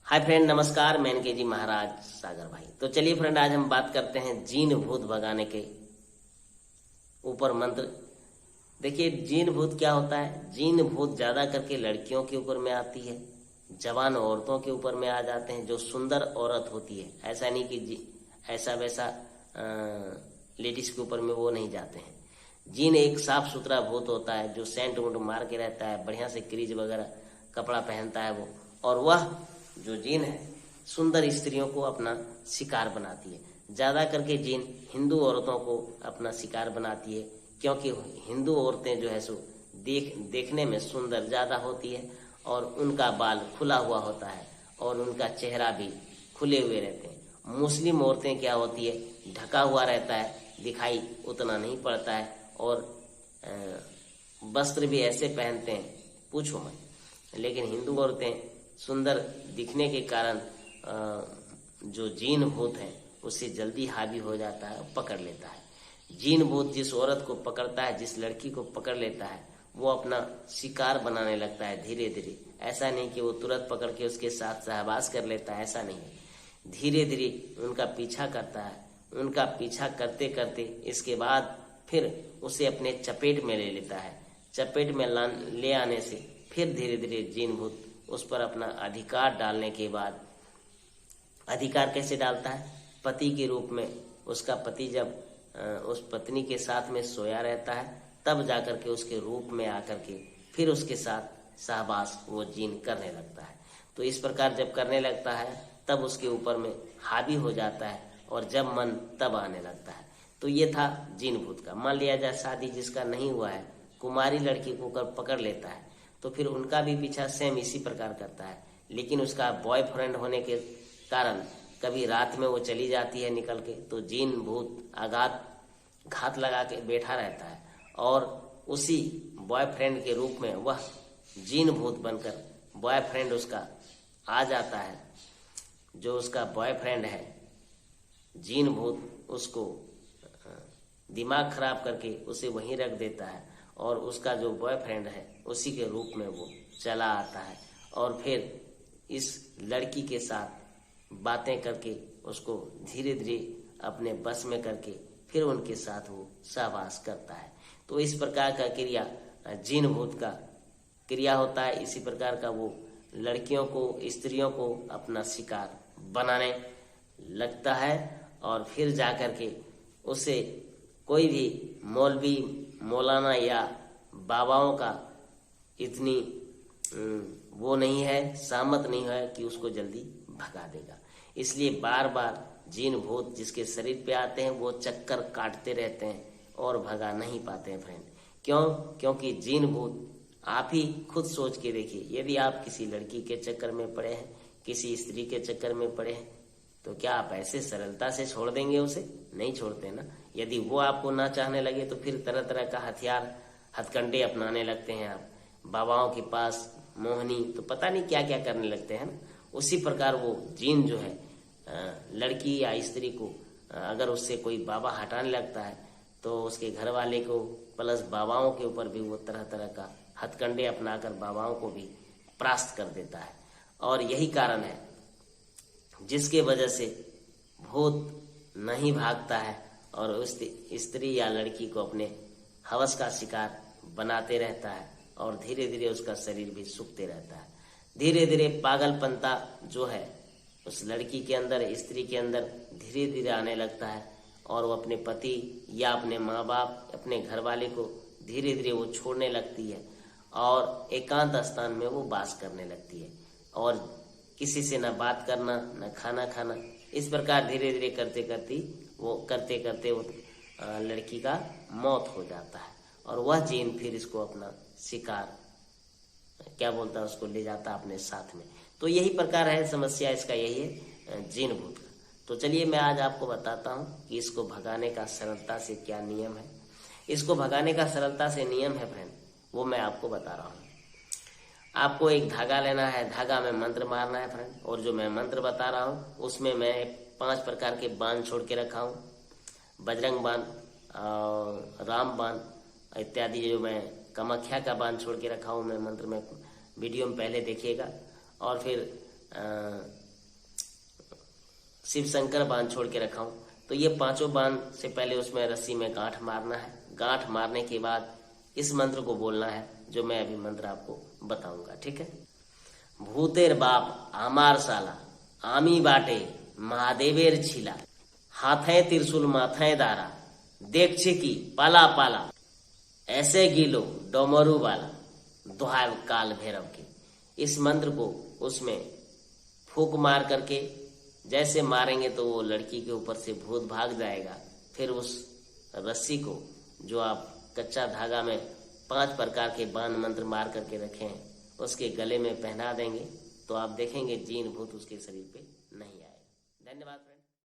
Hi friend, नमस्कार। मैं के जी महाराज सागर भाई। तो चलिए फ्रेंड, आज हम बात करते हैं जीन भूत भगाने के ऊपर मंत्र। देखिए, जीन भूत क्या होता है। जीन भूत ज्यादा करके लड़कियों के ऊपर में आती है, जवान औरतों के ऊपर में आ जाते हैं, जो सुंदर औरत होती है। ऐसा नहीं कि ऐसा वैसा लेडीज के ऊपर में वो नहीं जाते हैं। जीन एक साफ सुथरा भूत होता है, जो सेंट वुंट मार के रहता है, बढ़िया से क्रीज वगैरह कपड़ा पहनता है वो। और वह जो जीन है सुंदर स्त्रियों को अपना शिकार बनाती है। ज्यादा करके जीन हिंदू औरतों को अपना शिकार बनाती है, क्योंकि हिंदू औरतें जो है सो देखने में सुंदर ज्यादा होती है, और उनका बाल खुला हुआ होता है, और उनका चेहरा भी खुले हुए रहते हैं। मुस्लिम औरतें क्या होती है, ढका हुआ रहता है, दिखाई उतना नहीं पड़ता है, और वस्त्र भी ऐसे पहनते हैं पूछो मत। लेकिन हिंदू औरतें सुंदर दिखने के कारण जो जीन भूत है उससे जल्दी हावी हो जाता है, पकड़ लेता है। जीन भूत जिस औरत को पकड़ता है, जिस लड़की को पकड़ लेता है, वो अपना शिकार बनाने लगता है धीरे धीरे। ऐसा नहीं कि वो तुरंत पकड़ के उसके साथ सहवास कर लेता है, ऐसा नहीं है। धीरे धीरे उनका पीछा करता है। उनका पीछा करते करते इसके बाद फिर उसे अपने चपेट में ले लेता है। चपेट में ले आने से फिर धीरे धीरे जीन भूत उस पर अपना अधिकार डालने के बाद, अधिकार कैसे डालता है, पति के रूप में। उसका पति जब उस पत्नी के साथ में सोया रहता है, तब जाकर के उसके रूप में आकर के फिर उसके साथ सहवास वो जीन करने लगता है। तो इस प्रकार जब करने लगता है तब उसके ऊपर में हावी हो जाता है, और जब मन तब आने लगता है। तो ये था जीन भूत का। मान लिया जाए शादी जिसका नहीं हुआ है, कुमारी लड़की को पकड़ लेता है, तो फिर उनका भी पीछा सेम इसी प्रकार करता है। लेकिन उसका बॉयफ्रेंड होने के कारण कभी रात में वो चली जाती है निकल के, तो जीन भूत घात लगा के बैठा रहता है, और उसी बॉयफ्रेंड के रूप में वह जीन भूत बनकर बॉयफ्रेंड उसका आ जाता है। जो उसका बॉयफ्रेंड है जीन भूत उसको दिमाग खराब करके उसे वहीं रख देता है, और उसका जो बॉयफ्रेंड है उसी के रूप में वो चला आता है, और फिर इस लड़की के साथ बातें करके उसको धीरे धीरे अपने बस में करके फिर उनके साथ वो सहवास करता है। तो इस प्रकार का क्रिया जीन भूत का क्रिया होता है। इसी प्रकार का वो लड़कियों को, स्त्रियों को अपना शिकार बनाने लगता है, और फिर जाकर के उसे कोई भी मौलवी, मौलाना या बाबाओं का इतनी वो नहीं है, सहमत नहीं है कि उसको जल्दी भगा देगा। इसलिए बार बार जीन भूत जिसके शरीर पे आते हैं वो चक्कर काटते रहते हैं और भगा नहीं पाते हैं फ्रेंड। क्यों? क्योंकि जीन भूत, आप ही खुद सोच के देखिए, यदि आप किसी लड़की के चक्कर में पड़े हैं, किसी स्त्री के चक्कर में पड़े हैं, तो क्या आप ऐसे सरलता से छोड़ देंगे उसे? नहीं छोड़ते ना। यदि वो आपको ना चाहने लगे तो फिर तरह तरह का हथियार, हथकंडे अपनाने लगते हैं आप। बाबाओं के पास मोहनी, तो पता नहीं क्या क्या करने लगते हैं ना। उसी प्रकार वो जीन जो है लड़की या स्त्री को अगर उससे कोई बाबा हटाने लगता है, तो उसके घर वाले को प्लस बाबाओं के ऊपर भी वो तरह तरह का हथकंडे अपनाकर बाबाओं को भी परास्त कर देता है। और यही कारण है जिसके वजह से भूत नहीं भागता है, और उस स्त्री या लड़की को अपने हवस का शिकार बनाते रहता है, और धीरे धीरे उसका शरीर भी सूखते रहता है। धीरे धीरे पागलपंता जो है उस लड़की के अंदर, स्त्री के अंदर धीरे धीरे आने लगता है, और वो अपने पति या अपने माँ बाप, अपने घर वाले को धीरे धीरे वो छोड़ने लगती है, और एकांत स्थान में वो वास करने लगती है, और किसी से न बात करना, न खाना खाना। इस प्रकार धीरे धीरे करते करते वो लड़की का मौत हो जाता है, और वह जीन फिर इसको अपना शिकार, क्या बोलता है, उसको ले जाता है अपने साथ में। तो यही प्रकार है, समस्या इसका यही है जीन भूत का। तो चलिए मैं आज आपको बताता हूँ कि इसको भगाने का सरलता से क्या नियम है। इसको भगाने का सरलता से नियम है फ्रेंड, वो मैं आपको बता रहा हूँ। आपको एक धागा लेना है, धागा में मंत्र मारना है फ्रेंड, और जो मैं मंत्र बता रहा हूँ उसमें मैं 5 प्रकार के बाण छोड़ के रखा हूँ। बजरंग बाण, राम बाण इत्यादि। जो मैं कामाख्या का बाण छोड़ के रखा हूँ मैं मंत्र में, वीडियो में पहले देखिएगा। और फिर शिव शंकर बांध छोड़ के रखा हूँ। तो ये 5 बांध से पहले उसमें रस्सी में गांठ मारना है। गांठ मारने के बाद इस मंत्र को बोलना है, जो मैं अभी मंत्र आपको बताऊंगा, ठीक है। भूतेर बाप आमार साला, आमी बाटे महादेवेर छिला, हाथे त्रिशूल माथे दारा, देखछे की पाला पाला, ऐसे गिलो डोमरू वाला, दुहाय काल भैरव के। इस मंत्र को उसमें फूंक मार करके जैसे मारेंगे तो वो लड़की के ऊपर से भूत भाग जाएगा। फिर उस रस्सी को, जो आप कच्चा धागा में 5 प्रकार के बाण मंत्र मार करके रखे हैं, उसके गले में पहना देंगे तो आप देखेंगे जीन भूत उसके शरीर पे नहीं आएगा। धन्यवाद।